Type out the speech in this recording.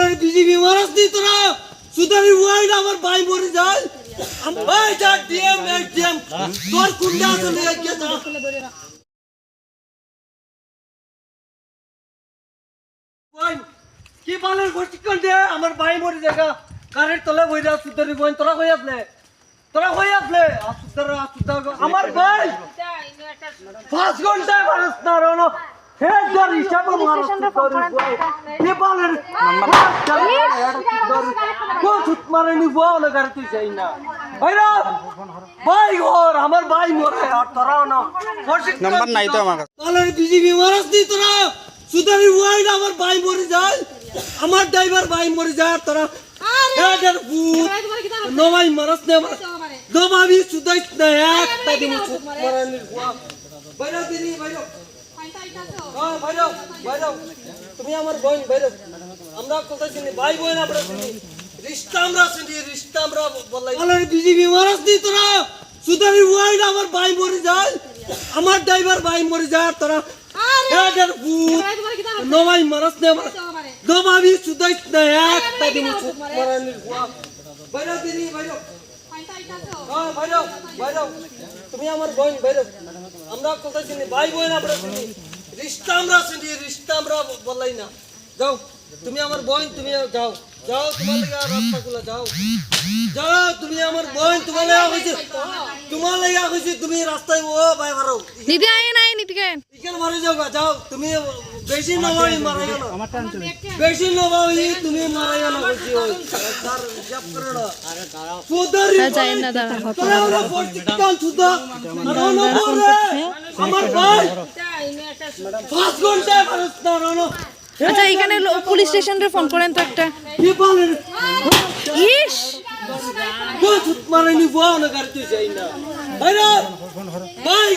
তাহলে বিজেপি মারাস দি তোরা সুদারি ওয়াইড আমার ভাই মরে যায় ভাই যা ডিএম এটিএম তোর কুন্ডা আছে নিয়ে গিয়ে যা কি বালের প্রশিক্ষণ দে আমার ভাই মরে জায়গা কারের তলে বইরা সুদারি বইন তোরা কই আপনি আমার ভাই 5 ঘন্টা মারস না রনো হে জর হিসাব মারস কি বালের কো ছুট মারে নি বল করে তুই যাই না ভাই ঘর আমার ভাই মরে আর তোরাও না নাম্বার নাই তো আমার কাছে বালের বিজেপি মারস দি তোরা সুদারি ওয়াইড আমার ভাই মরে যায় আমার ড্রাইভার ভাই মরে যায় আর তোরা এদের ভূত নবাই মারস নে দমাবি সুদাই না একটা দিন ছুট মারানির বাইরে দিনি বাইরে হ্যাঁ বাইরে তুমি আমার বোন বাইরে আমরা কোথায় চিনি ভাই বোন আমরা চিনি রিশতা আমরা বলাই আলার বিজেপি মারাস দি তোরা সুদারি ওয়াইড আমার ভাই মরে যায় আমার ড্রাইভার ভাই মরে যায় তোরা এদের ভূত নবাই মারস নে দমাবি সুদাই না একটা দিন ছুট মারানির বাইরে দিনি বাইরে হ্যাঁ বাইরে তুমি আমার বোন বাইরে আমরা কোথায় চিনি ভাই বোন আমরা চিনি রিশতা আমরা বলাই না যাও তুমি আমার বোন তুমি যাও তোমার লাগা রাস্তা গুলো যাও তুমি আমার বোন তোমার লাগা হইছে তুমি রাস্তায় ও ভাই মারো নিতে আয় নাই নিতে কেন ইকেন মারে যাও তুমি বেশি নবাই মারাইও না আমার টান চলে বেশি নবাই তুমি মারাইও না বলছি ওই স্যার হিসাব করো না আরে দাঁড়াও সুদারি যাই না দাঁড়া তোরা পলিটিক্যাল সুদা রনো বলে আমার ভাই 5 ঘন্টা মারস না রনো আচ্ছা এখানে পুলিশ স্টেশনে ফোন করেন তো একটা কি বলেন ইস কো ছুট মারানি বউ না করতে চাই না ভাই